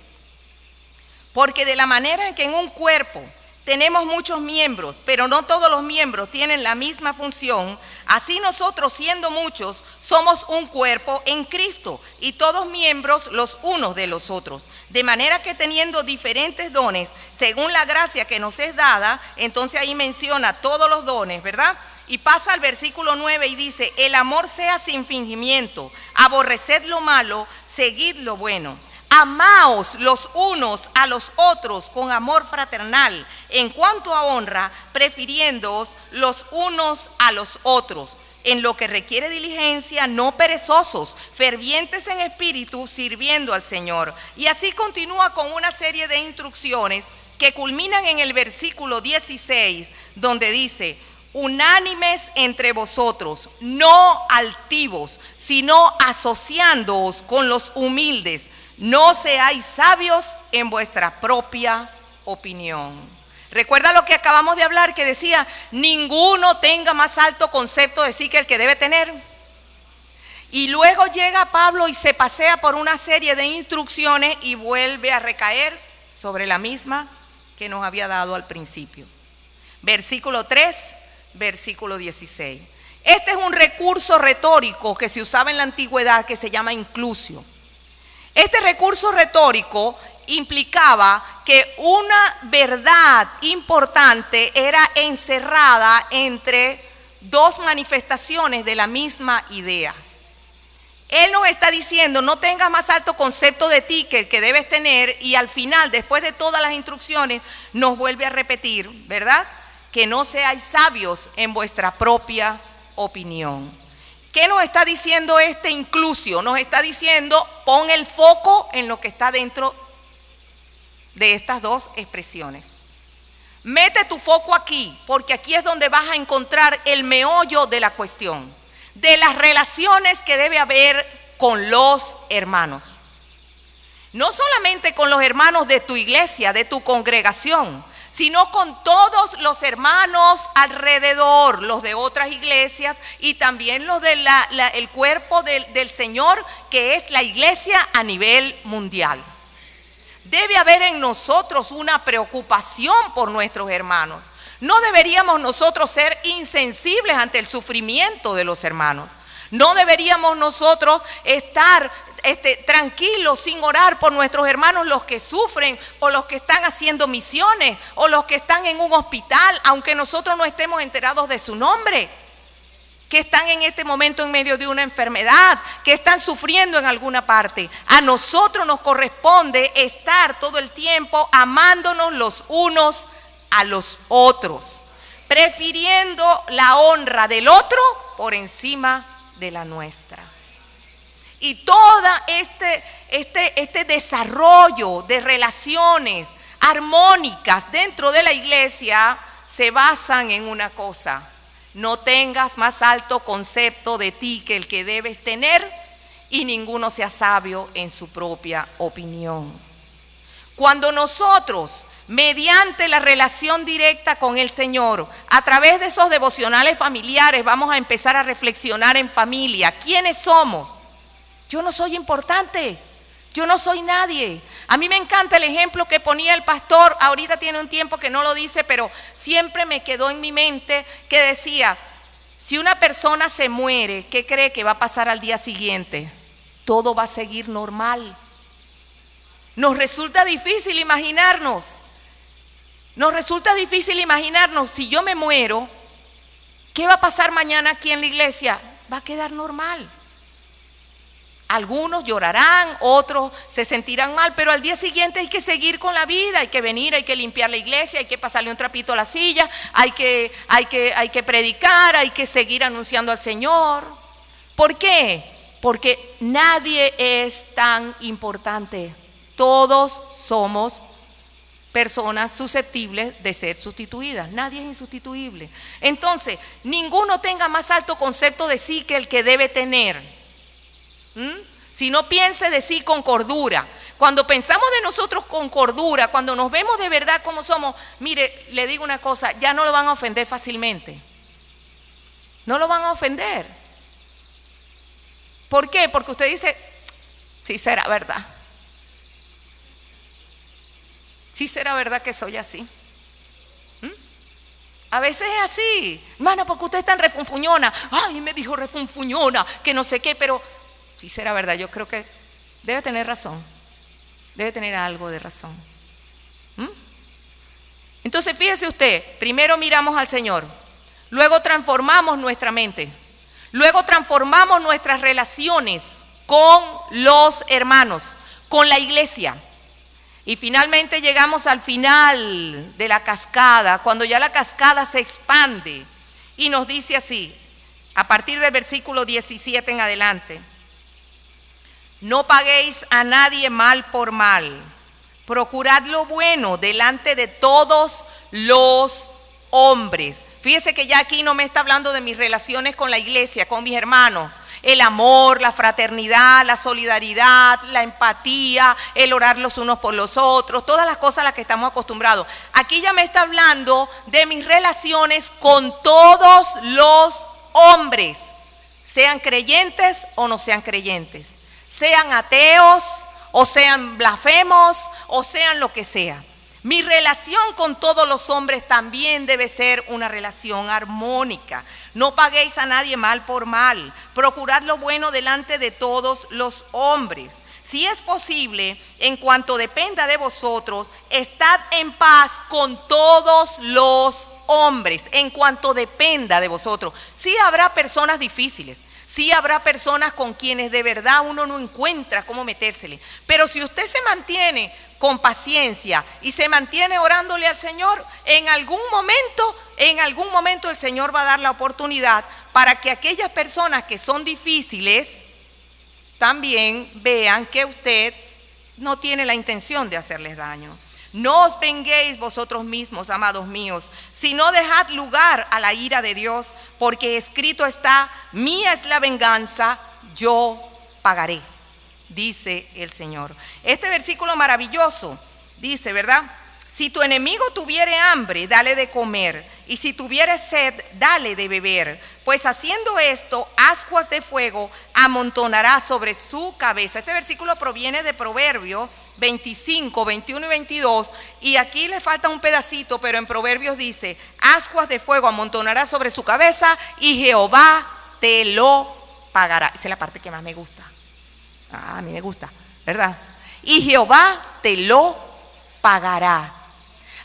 porque de la manera en que en un cuerpo tenemos muchos miembros, pero no todos los miembros tienen la misma función, así nosotros, siendo muchos, somos un cuerpo en Cristo y todos miembros los unos de los otros. De manera que teniendo diferentes dones, según la gracia que nos es dada, entonces ahí menciona todos los dones, ¿verdad? Y pasa al versículo 9 y dice, el amor sea sin fingimiento, aborreced lo malo, seguid lo bueno. Amaos los unos a los otros con amor fraternal, en cuanto a honra, prefiriéndoos los unos a los otros. En lo que requiere diligencia, no perezosos, fervientes en espíritu, sirviendo al Señor. Y así continúa con una serie de instrucciones que culminan en el versículo 16, donde dice, unánimes entre vosotros, no altivos, sino asociándoos con los humildes. No seáis sabios en vuestra propia opinión. Recuerda lo que acabamos de hablar, que decía, ninguno tenga más alto concepto de sí que el que debe tener. Y luego llega Pablo y se pasea por una serie de instrucciones y vuelve a recaer sobre la misma que nos había dado al principio. Versículo 3, versículo 16. Este es un recurso retórico que se usaba en la antigüedad que se llama inclusio. Este recurso retórico implicaba que una verdad importante era encerrada entre dos manifestaciones de la misma idea. Él nos está diciendo, no tengas más alto concepto de ti que el que debes tener, y al final, después de todas las instrucciones, nos vuelve a repetir, ¿verdad? Que no seáis sabios en vuestra propia opinión. ¿Qué nos está diciendo este inclusio? Nos está diciendo, pon el foco en lo que está dentro de estas dos expresiones. Mete tu foco aquí, porque aquí es donde vas a encontrar el meollo de la cuestión, de las relaciones que debe haber con los hermanos. No solamente con los hermanos de tu iglesia, de tu congregación, sino con todos los hermanos alrededor, los de otras iglesias y también los del cuerpo del Señor, que es la iglesia a nivel mundial. Debe haber en nosotros una preocupación por nuestros hermanos. No deberíamos nosotros ser insensibles ante el sufrimiento de los hermanos. No deberíamos nosotros estar tranquilos sin orar por nuestros hermanos, los que sufren o los que están haciendo misiones o los que están en un hospital, aunque nosotros no estemos enterados de su nombre, que están en este momento en medio de una enfermedad, que están sufriendo en alguna parte. A nosotros nos corresponde estar todo el tiempo amándonos los unos a los otros, prefiriendo la honra del otro por encima de la nuestra. Y todo este desarrollo de relaciones armónicas dentro de la iglesia se basan en una cosa: no tengas más alto concepto de ti que el que debes tener, y ninguno sea sabio en su propia opinión. Cuando nosotros, mediante la relación directa con el Señor, a través de esos devocionales familiares, vamos a empezar a reflexionar en familia. ¿Quiénes somos? Yo no soy importante, yo no soy nadie. A mí me encanta el ejemplo que ponía el pastor, ahorita tiene un tiempo que no lo dice, pero siempre me quedó en mi mente, que decía, si una persona se muere, ¿qué cree que va a pasar al día siguiente? Todo va a seguir normal. Nos resulta difícil imaginarnos. Si yo me muero, ¿qué va a pasar mañana aquí en la iglesia? Va a quedar normal. Algunos llorarán, otros se sentirán mal, pero al día siguiente hay que seguir con la vida, hay que venir, hay que limpiar la iglesia, hay que pasarle un trapito a la silla, hay que predicar, hay que seguir anunciando al Señor. ¿Por qué? Porque nadie es tan importante. Todos somos personas susceptibles de ser sustituidas. Nadie es insustituible. Entonces, ninguno tenga más alto concepto de sí que el que debe tener. Si no, piense de sí con cordura. Cuando pensamos de nosotros con cordura, cuando nos vemos de verdad como somos, mire, le digo una cosa, ya no lo van a ofender fácilmente. No lo van a ofender. ¿Por qué? Porque usted dice, sí será verdad. Sí será verdad que soy así. A veces es así. Hermana, porque usted es tan refunfuñona. Ay, me dijo refunfuñona, que no sé qué, pero si será verdad, yo creo que debe tener razón, debe tener algo de razón. Entonces fíjese usted, primero miramos al Señor, luego transformamos nuestra mente, luego transformamos nuestras relaciones con los hermanos, con la iglesia, y finalmente llegamos al final de la cascada, cuando ya la cascada se expande y nos dice así, a partir del versículo 17 en adelante: no paguéis a nadie mal por mal, procurad lo bueno delante de todos los hombres. Fíjese que ya aquí no me está hablando de mis relaciones con la iglesia, con mis hermanos. El amor, la fraternidad, la solidaridad, la empatía, el orar los unos por los otros, todas las cosas a las que estamos acostumbrados. Aquí ya me está hablando de mis relaciones con todos los hombres, sean creyentes o no sean creyentes, sean ateos o sean blasfemos o sean lo que sea. Mi relación con todos los hombres también debe ser una relación armónica. No paguéis a nadie mal por mal. Procurad lo bueno delante de todos los hombres. si es posible, en cuanto dependa de vosotros, estad en paz con todos los hombres, en cuanto dependa de vosotros. Sí habrá personas difíciles, sí habrá personas con quienes de verdad uno no encuentra cómo metérsele, pero si usted se mantiene con paciencia y se mantiene orándole al Señor, en algún momento el Señor va a dar la oportunidad para que aquellas personas que son difíciles también vean que usted no tiene la intención de hacerles daño. No os venguéis vosotros mismos, amados míos, sino dejad lugar a la ira de Dios, porque escrito está: mía es la venganza, yo pagaré, dice el Señor. Este versículo maravilloso dice, ¿verdad? Si tu enemigo tuviere hambre, dale de comer, y si tuviere sed, dale de beber, pues haciendo esto, ascuas de fuego amontonará sobre su cabeza. Este versículo proviene de Proverbios 25, 21 y 22, y aquí le falta un pedacito, pero en Proverbios dice: ascuas de fuego amontonará sobre su cabeza y Jehová te lo pagará. Esa es la parte que más me gusta. A mí me gusta, ¿verdad? Y Jehová te lo pagará.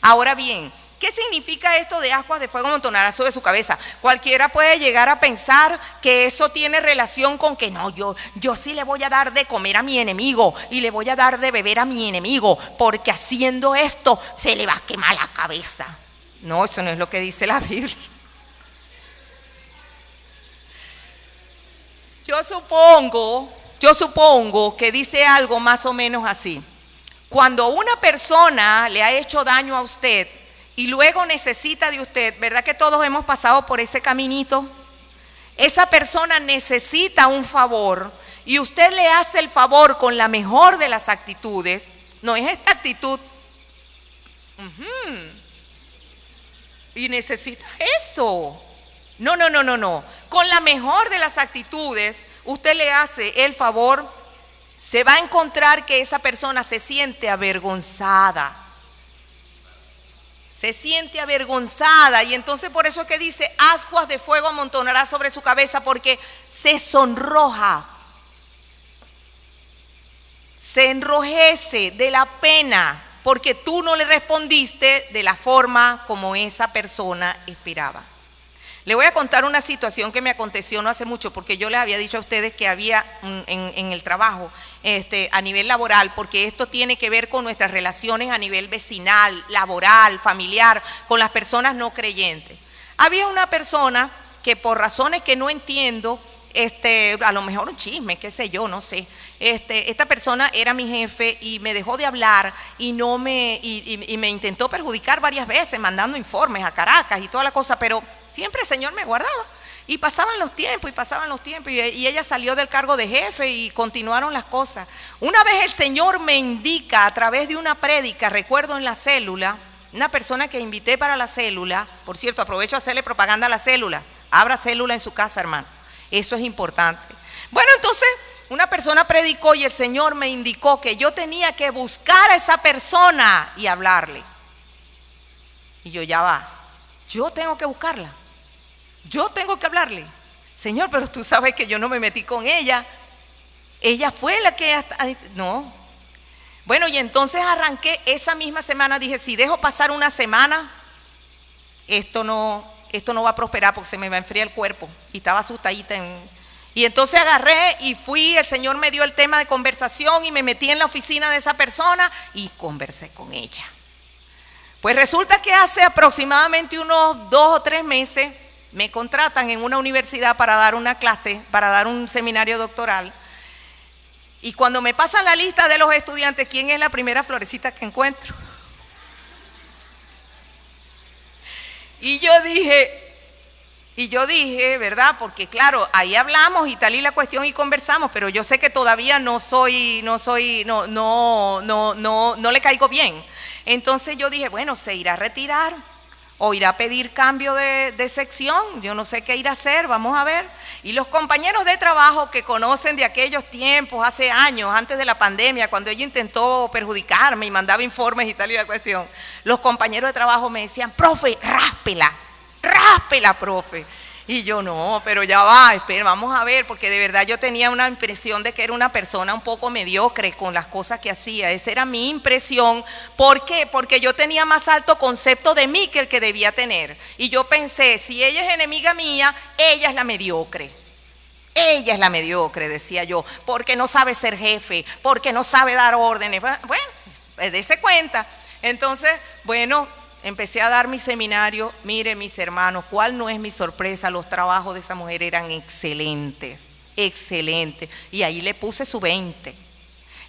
Ahora bien, ¿qué significa esto de ascuas de fuego amontonará sobre su cabeza? Cualquiera puede llegar a pensar que eso tiene relación con que no, yo sí le voy a dar de comer a mi enemigo y le voy a dar de beber a mi enemigo, porque haciendo esto se le va a quemar la cabeza. No, eso no es lo que dice la Biblia. Yo supongo que dice algo más o menos así. Cuando una persona le ha hecho daño a usted y luego necesita de usted, ¿verdad que todos hemos pasado por ese caminito? Esa persona necesita un favor y usted le hace el favor con la mejor de las actitudes. No es esta actitud. Y necesita eso. No. Con la mejor de las actitudes, usted le hace el favor. Se va a encontrar que esa persona se siente avergonzada. Se siente avergonzada, y entonces por eso es que dice: ascuas de fuego amontonará sobre su cabeza, porque se sonroja, se enrojece de la pena, porque tú no le respondiste de la forma como esa persona esperaba. Le voy a contar una situación que me aconteció no hace mucho, porque yo les había dicho a ustedes que había en el trabajo, a nivel laboral, porque esto tiene que ver con nuestras relaciones a nivel vecinal, laboral, familiar, con las personas no creyentes. Había una persona que por razones que no entiendo, a lo mejor un chisme, qué sé yo, no sé. Esta persona era mi jefe y me dejó de hablar y me intentó perjudicar varias veces, mandando informes a Caracas y toda la cosa, pero siempre el Señor me guardaba. Y pasaban los tiempos y ella salió del cargo de jefe y continuaron las cosas. Una vez el Señor me indica a través de una prédica, recuerdo en la célula, una persona que invité para la célula. Por cierto, aprovecho a hacerle propaganda a la célula. Abra célula en su casa, hermano. Eso es importante. Bueno, entonces una persona predicó y el Señor me indicó que yo tenía que buscar a esa persona y hablarle. Y yo, ya va, yo tengo que buscarla. Yo tengo que hablarle. Señor, pero tú sabes que yo no me metí con ella. Ella fue la que... No. Bueno, y entonces arranqué esa misma semana. Dije, si dejo pasar una semana, esto no va a prosperar porque se me va a enfriar el cuerpo. Y estaba asustadita. Y entonces agarré y fui, el Señor me dio el tema de conversación y me metí en la oficina de esa persona y conversé con ella. Pues resulta que hace aproximadamente unos 2 o 3 meses me contratan en una universidad para dar una clase, para dar un seminario doctoral. Y cuando me pasan la lista de los estudiantes, ¿quién es la primera florecita que encuentro? Y yo dije, ¿verdad? Porque claro, ahí hablamos y tal y la cuestión y conversamos, pero yo sé que todavía no le caigo bien. Entonces yo dije, bueno, se irá a retirar o irá a pedir cambio de sección, yo no sé qué irá a hacer, vamos a ver. Y los compañeros de trabajo que conocen de aquellos tiempos, hace años, antes de la pandemia, cuando ella intentó perjudicarme y mandaba informes y tal y la cuestión, los compañeros de trabajo me decían, profe, ráspela, profe. Y yo no, pero ya va, espera, vamos a ver, porque de verdad yo tenía una impresión de que era una persona un poco mediocre con las cosas que hacía. Esa era mi impresión. ¿Por qué? Porque yo tenía más alto concepto de mí que el que debía tener. Y yo pensé, si ella es enemiga mía, ella es la mediocre. Ella es la mediocre, decía yo, porque no sabe ser jefe, porque no sabe dar órdenes. Bueno, dése cuenta. Entonces, bueno, empecé a dar mi seminario. Mire, mis hermanos, ¿cuál no es mi sorpresa? Los trabajos de esa mujer eran excelentes, excelentes. Y ahí le puse su 20.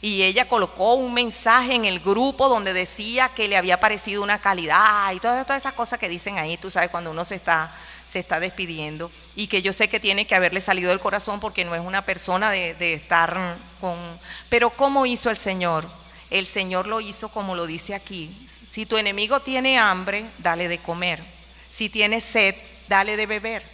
Y ella colocó un mensaje en el grupo donde decía que le había parecido una calidad y todas esas cosas que dicen ahí, tú sabes, cuando uno se está despidiendo, y que yo sé que tiene que haberle salido del corazón porque no es una persona de estar con... Pero ¿cómo hizo el Señor? El Señor lo hizo como lo dice aquí. Si tu enemigo tiene hambre, dale de comer. Si tiene sed, dale de beber.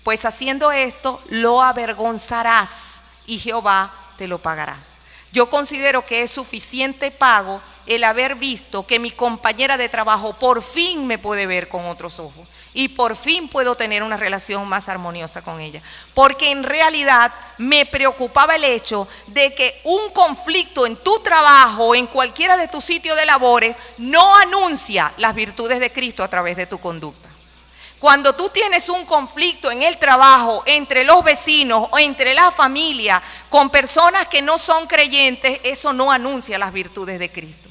Pues haciendo esto, lo avergonzarás y Jehová te lo pagará. Yo considero que es suficiente pago el haber visto que mi compañera de trabajo por fin me puede ver con otros ojos y por fin puedo tener una relación más armoniosa con ella. Porque en realidad me preocupaba el hecho de que un conflicto en tu trabajo o en cualquiera de tus sitios de labores no anuncia las virtudes de Cristo a través de tu conducta. Cuando tú tienes un conflicto en el trabajo, entre los vecinos o entre la familia, con personas que no son creyentes, eso no anuncia las virtudes de Cristo.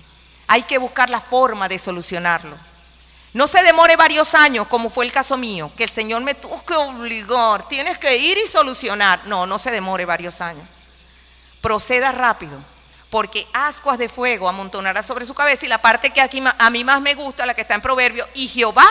Hay que buscar la forma de solucionarlo. No se demore varios años, como fue el caso mío, que el Señor me tuvo que obligar, tienes que ir y solucionar. No se demore varios años. Proceda rápido, porque ascuas de fuego amontonará sobre su cabeza, y la parte que aquí a mí más me gusta, la que está en Proverbios, y Jehová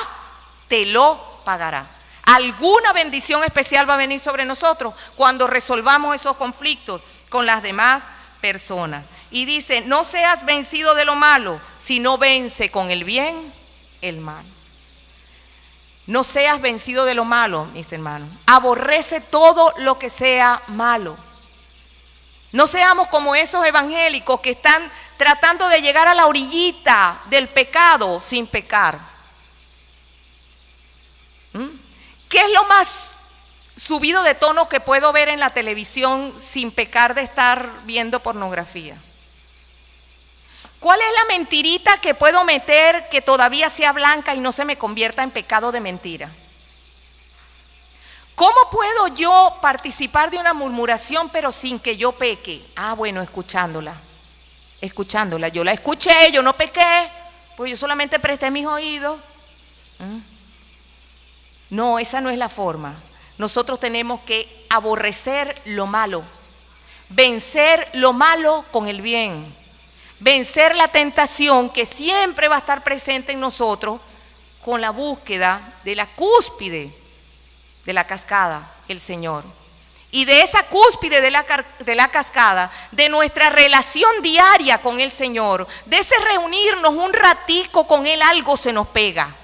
te lo pagará. Alguna bendición especial va a venir sobre nosotros cuando resolvamos esos conflictos con las demás personas. Y dice, no seas vencido de lo malo, sino vence con el bien el mal. No seas vencido de lo malo, mis hermanos. Aborrece todo lo que sea malo. No seamos como esos evangélicos que están tratando de llegar a la orillita del pecado sin pecar. ¿Qué es lo más subido de tono que puedo ver en la televisión sin pecar de estar viendo pornografía? ¿Cuál es la mentirita que puedo meter que todavía sea blanca y no se me convierta en pecado de mentira? ¿Cómo puedo yo participar de una murmuración pero sin que yo peque? Bueno, escuchándola. Yo la escuché, yo no pequé, pues yo solamente presté mis oídos. No, esa no es la forma. Nosotros tenemos que aborrecer lo malo, vencer lo malo con el bien, vencer la tentación que siempre va a estar presente en nosotros con la búsqueda de la cúspide de la cascada, el Señor. Y de esa cúspide de la cascada, de nuestra relación diaria con el Señor, de ese reunirnos un ratico con Él, algo se nos pega.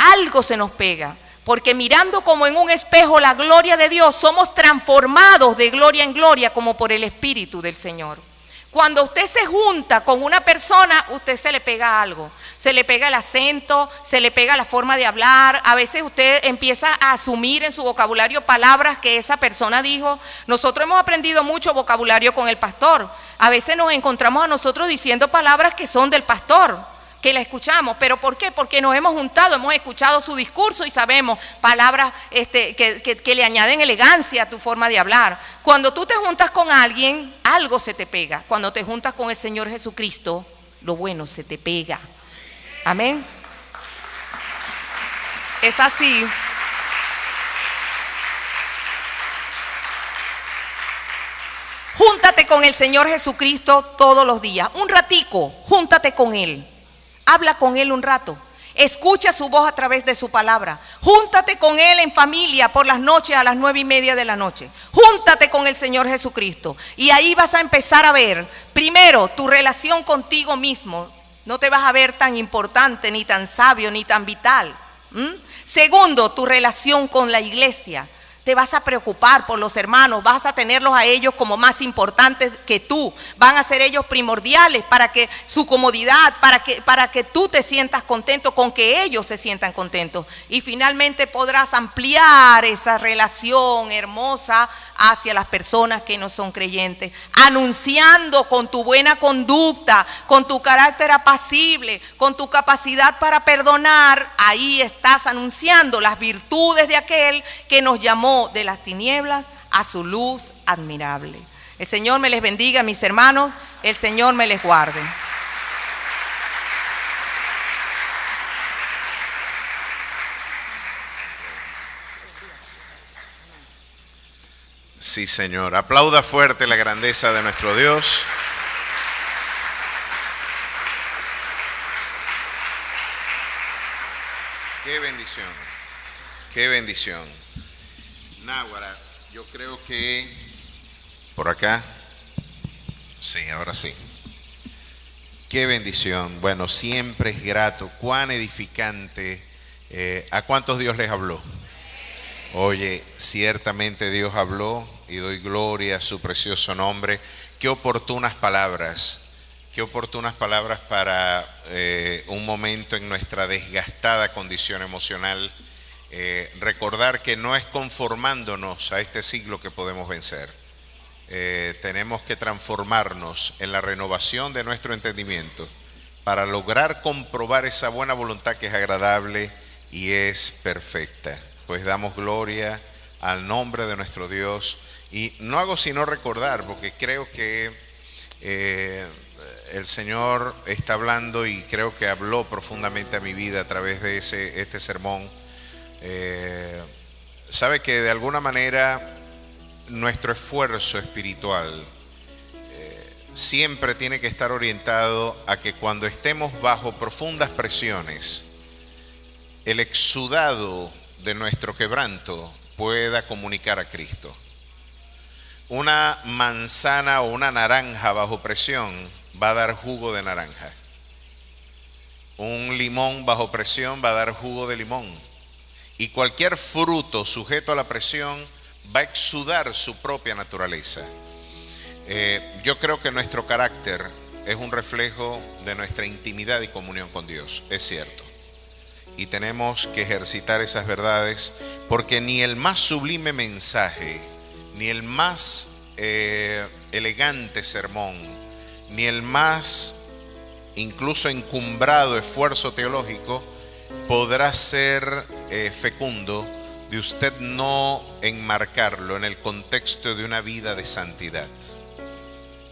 Algo se nos pega, porque mirando como en un espejo la gloria de Dios, somos transformados de gloria en gloria como por el Espíritu del Señor. Cuando usted se junta con una persona, usted se le pega algo, se le pega el acento, se le pega la forma de hablar. A veces usted empieza a asumir en su vocabulario palabras que esa persona dijo. Nosotros hemos aprendido mucho vocabulario con el pastor. A veces nos encontramos a nosotros diciendo palabras que son del pastor, que la escuchamos. ¿Pero por qué? Porque nos hemos juntado, hemos escuchado su discurso y sabemos palabras que le añaden elegancia a tu forma de hablar. Cuando tú te juntas con alguien, algo se te pega. Cuando te juntas con el Señor Jesucristo, lo bueno se te pega. Amén. Es así. Júntate con el Señor Jesucristo todos los días. Un ratico, júntate con Él. Habla con Él un rato, escucha su voz a través de su palabra. Júntate con Él en familia por las noches a las 9:30 de la noche. Júntate con el Señor Jesucristo y ahí vas a empezar a ver, primero, tu relación contigo mismo. No te vas a ver tan importante, ni tan sabio, ni tan vital. Segundo, tu relación con la iglesia. te vas a preocupar por los hermanos, vas a tenerlos a ellos como más importantes que tú, van a ser ellos primordiales para que su comodidad, para que tú te sientas contento con que ellos se sientan contentos. Y finalmente podrás ampliar esa relación hermosa hacia las personas que no son creyentes, anunciando con tu buena conducta, con tu carácter apacible, con tu capacidad para perdonar. Ahí estás anunciando las virtudes de aquel que nos llamó de las tinieblas a su luz admirable. El Señor me les bendiga, mis hermanos, el Señor me les guarde. Sí, Señor. Aplauda fuerte la grandeza de nuestro Dios. Qué bendición. Qué bendición. Náguara, yo creo que por acá. Sí, ahora sí. Qué bendición. Bueno, siempre es grato. Cuán edificante. ¿A cuántos Dios les habló? Oye, ciertamente Dios habló y doy gloria a su precioso nombre. Qué oportunas palabras para un momento en nuestra desgastada condición emocional. Recordar que no es conformándonos a este siglo que podemos vencer. Tenemos que transformarnos en la renovación de nuestro entendimiento para lograr comprobar esa buena voluntad que es agradable y es perfecta. Pues damos gloria al nombre de nuestro Dios y no hago sino recordar, porque creo que el Señor está hablando y creo que habló profundamente a mi vida a través de este sermón. Sabe que de alguna manera nuestro esfuerzo espiritual siempre tiene que estar orientado a que cuando estemos bajo profundas presiones, el exudado de nuestro quebranto pueda comunicar a Cristo. Una manzana o una naranja bajo presión va a dar jugo de naranja. Un limón bajo presión va a dar jugo de limón. Y cualquier fruto sujeto a la presión va a exudar su propia naturaleza. Yo creo que nuestro carácter es un reflejo de nuestra intimidad y comunión con Dios, es cierto. Y tenemos que ejercitar esas verdades, porque ni el más sublime mensaje, ni el más elegante sermón, ni el más incluso encumbrado esfuerzo teológico podrá ser fecundo de usted no enmarcarlo en el contexto de una vida de santidad.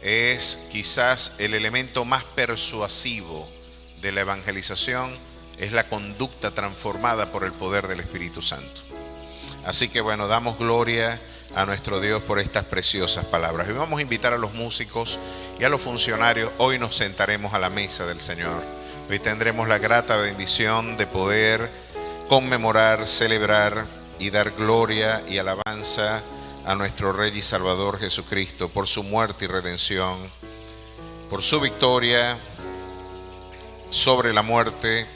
Es quizás el elemento más persuasivo de la evangelización, es la conducta transformada por el poder del Espíritu Santo. Así que bueno, damos gloria a nuestro Dios por estas preciosas palabras. Y vamos a invitar a los músicos y a los funcionarios. Hoy nos sentaremos a la mesa del Señor. Hoy tendremos la grata bendición de poder conmemorar, celebrar y dar gloria y alabanza a nuestro Rey y Salvador Jesucristo por su muerte y redención, por su victoria sobre la muerte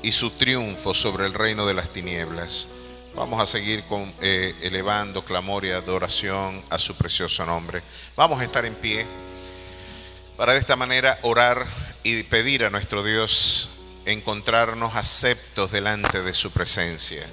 y su triunfo sobre el reino de las tinieblas. Vamos a seguir elevando clamor y adoración a su precioso nombre. Vamos a estar en pie para de esta manera orar y pedir a nuestro Dios encontrarnos aceptos delante de su presencia.